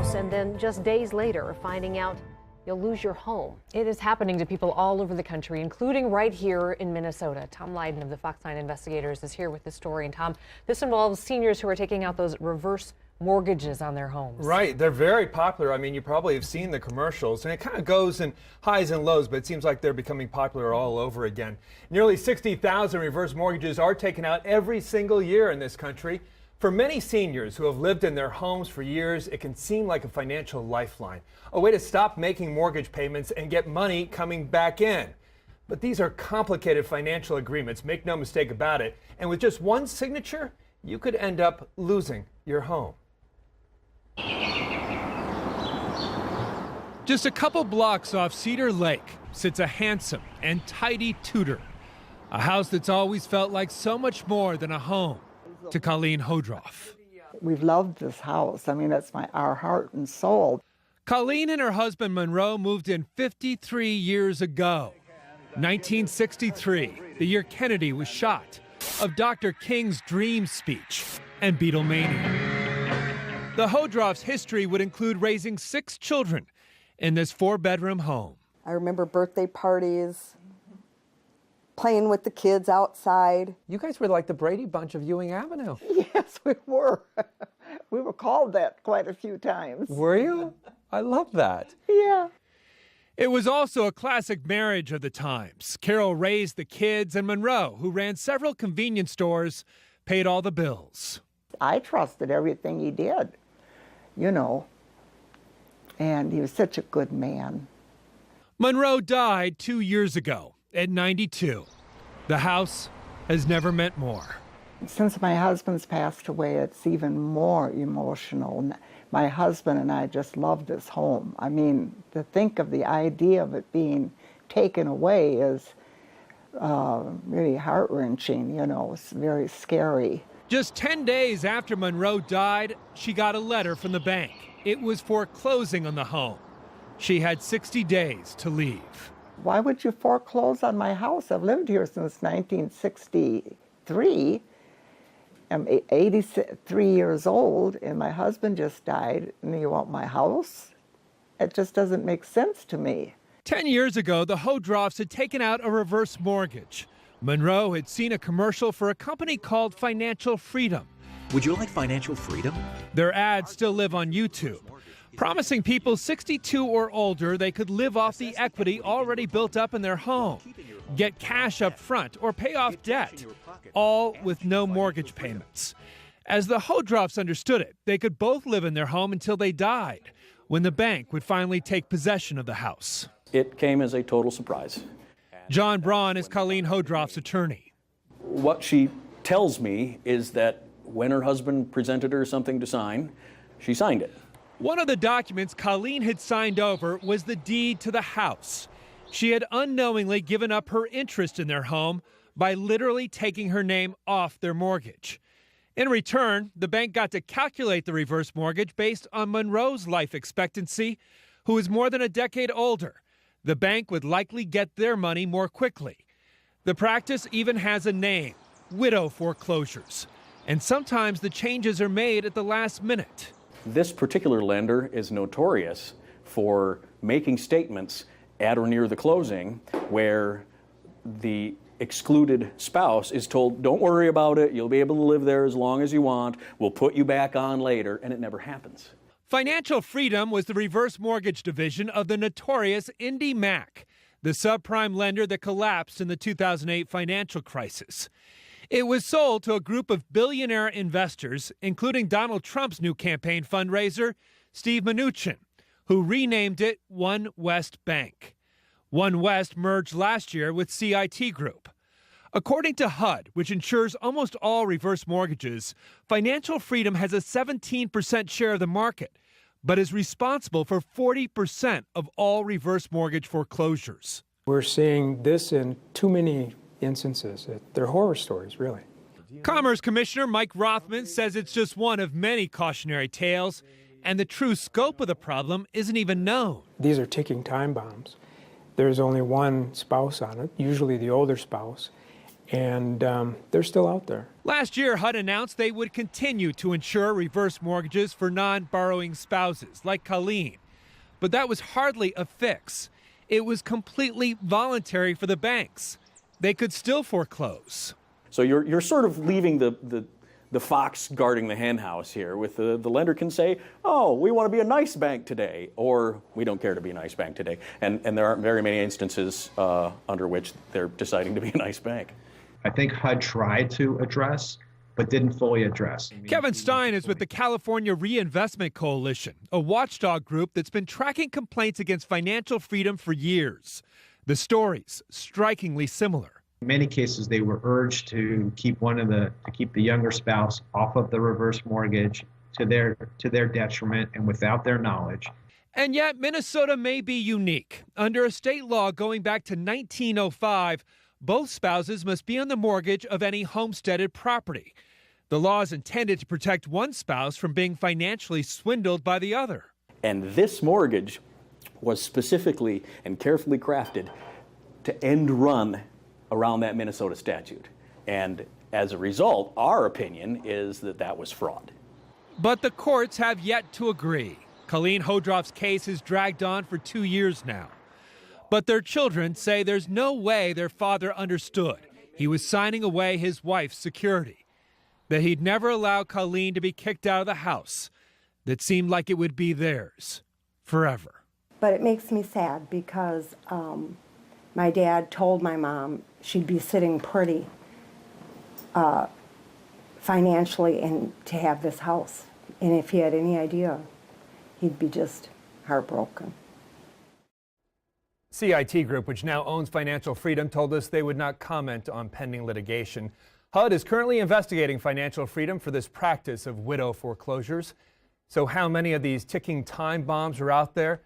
house and then just days later finding out you'll lose your home. It is happening to people all over the country, including right here in Minnesota. Tom Lydon of the Fox 9 Investigators is here with this story. And Tom, this involves seniors who are taking out those reverse mortgages on their homes. Right, they're very popular. I mean, you probably have seen the commercials, and it kind of goes in highs and lows, but it seems like they're becoming popular all over again. Nearly 60,000 reverse mortgages are taken out every single year in this country. For many seniors who have lived in their homes for years, it can seem like a financial lifeline, a way to stop making mortgage payments and get money coming back in. But these are complicated financial agreements, make no mistake about it, and with just one signature, you could end up losing your home. Just a couple blocks off Cedar Lake sits a handsome and tidy Tudor, a house that's always felt like so much more than a home to Colleen Hodroff. We've loved this house. I mean, it's our heart and soul. Colleen and her husband Monroe moved in 53 years ago. 1963, the year Kennedy was shot, of Dr. King's dream speech and Beatlemania. The Hodroff's history would include raising 6 children in this 4-bedroom home. I remember birthday parties, playing with the kids outside. You guys were like the Brady Bunch of Ewing Avenue. Yes, we were. We were called that quite a few times. Were you? I love that. Yeah. It was also a classic marriage of the times. Carol raised the kids, and Monroe, who ran several convenience stores, paid all the bills. I trusted everything he did, you know, and he was such a good man. Monroe died 2 years ago at 92. The house has never meant more. Since my husband's passed away, it's even more emotional. My husband and I just love this home. I mean, to think of the idea of it being taken away is really heart-wrenching, you know, it's very scary. Just 10 days after Monroe died, she got a letter from the bank. It was foreclosing on the home. She had 60 days to leave. Why would you foreclose on my house? I've lived here since 1963. I'm 83 years old, and my husband just died, and you want my house? It just doesn't make sense to me. 10 years ago, the Hodroffs had taken out a reverse mortgage. Monroe had seen a commercial for a company called Financial Freedom. Would you like financial freedom? Their ads still live on YouTube, promising people 62 or older they could live off the equity already built up in their home, get cash up front, or pay off debt, all with no mortgage payments. As the Hodroffs understood it, they could both live in their home until they died, when the bank would finally take possession of the house. It came as a total surprise. John Braun is Colleen Hodroff's attorney. What she tells me is that when her husband presented her something to sign, she signed it. One of the documents Colleen had signed over was the deed to the house. She had unknowingly given up her interest in their home by literally taking her name off their mortgage. In return, the bank got to calculate the reverse mortgage based on Monroe's life expectancy, who is more than a decade older. The bank would likely get their money more quickly. The practice even has a name, widow foreclosures. And sometimes the changes are made at the last minute. This particular lender is notorious for making statements at or near the closing where the excluded spouse is told, don't worry about it, you'll be able to live there as long as you want, we'll put you back on later, and it never happens. Financial Freedom was the reverse mortgage division of the notorious Indy Mac, the subprime lender that collapsed in the 2008 financial crisis. It was sold to a group of billionaire investors, including Donald Trump's new campaign fundraiser, Steve Mnuchin, who renamed it One West Bank. One West merged last year with CIT Group. According to HUD, which insures almost all reverse mortgages, Financial Freedom has a 17% share of the market, but is responsible for 40% of all reverse mortgage foreclosures. We're seeing this in too many instances. They're horror stories, really. Commerce Commissioner Mike Rothman says it's just one of many cautionary tales, and the true scope of the problem isn't even known. These are ticking time bombs. There's only one spouse on it, usually the older spouse, and they're still out there. Last year, HUD announced they would continue to insure reverse mortgages for non-borrowing spouses like Colleen. But that was hardly a fix. It was completely voluntary for the banks. They could still foreclose. So you're sort of leaving the fox guarding the hen house here. With the lender can say, oh, we want to be a nice bank today, or we don't care to be a nice bank today. And there aren't very many instances under which they're deciding to be a nice bank. I think HUD tried to address, but didn't fully address. Kevin Stein is with the California Reinvestment Coalition, a watchdog group that's been tracking complaints against financial freedom for years. The story's strikingly similar. In many cases, they were urged to keep the younger spouse off of the reverse mortgage to their detriment and without their knowledge. And yet, Minnesota may be unique. Under a state law going back to 1905, both spouses must be on the mortgage of any homesteaded property. The law is intended to protect one spouse from being financially swindled by the other. And this mortgage was specifically and carefully crafted to end run around that Minnesota statute. And as a result, our opinion is that that was fraud. But the courts have yet to agree. Colleen Hodroff's case has dragged on for 2 years now. But their children say there's no way their father understood he was signing away his wife's security, that he'd never allow Colleen to be kicked out of the house that seemed like it would be theirs forever. But it makes me sad because my dad told my mom she'd be sitting pretty financially and to have this house. And if he had any idea, he'd be just heartbroken. CIT Group, which now owns Financial Freedom, told us they would not comment on pending litigation. HUD is currently investigating Financial Freedom for this practice of widow foreclosures. So how many of these ticking time bombs are out there?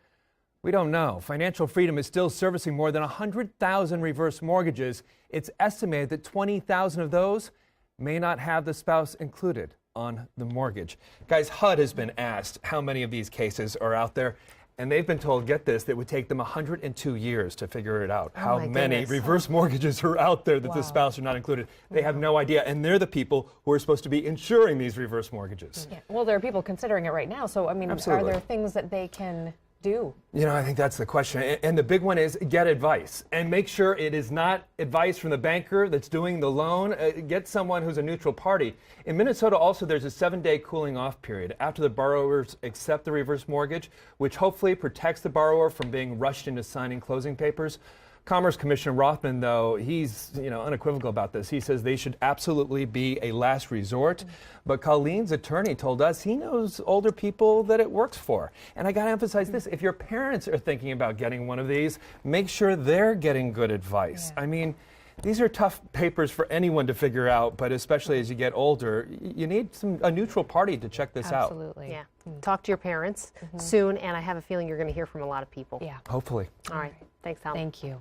We don't know. Financial Freedom is still servicing more than 100,000 reverse mortgages. It's estimated that 20,000 of those may not have the spouse included on the mortgage. Guys, HUD has been asked how many of these cases are out there, and they've been told, get this, that it would take them 102 years to figure it out. How many reverse mortgages are out there that the spouse are not included? They have no idea, and they're the people who are supposed to be insuring these reverse mortgages. Yeah. Well, there are people considering it right now, so I mean, Absolutely. Are there things that they can do? You know, I think that's the question. And the big one is get advice and make sure it is not advice from the banker that's doing the loan. Get someone who's a neutral party. In Minnesota also, there's a 7-day cooling off period after the borrowers accept the reverse mortgage, which hopefully protects the borrower from being rushed into signing closing papers. Commerce Commissioner Rothman, though, he's unequivocal about this. He says they should absolutely be a last resort. But Colleen's attorney told us he knows older people that it works for. And I got to emphasize this. If your parents are thinking about getting one of these, make sure they're getting good advice. I mean, these are tough papers for anyone to figure out, but especially as you get older, you need a neutral party to check this out. Absolutely. Yeah. Talk to your parents soon, and I have a feeling you're going to hear from a lot of people. Yeah. Hopefully. All right. Thanks, Hal. Thank you.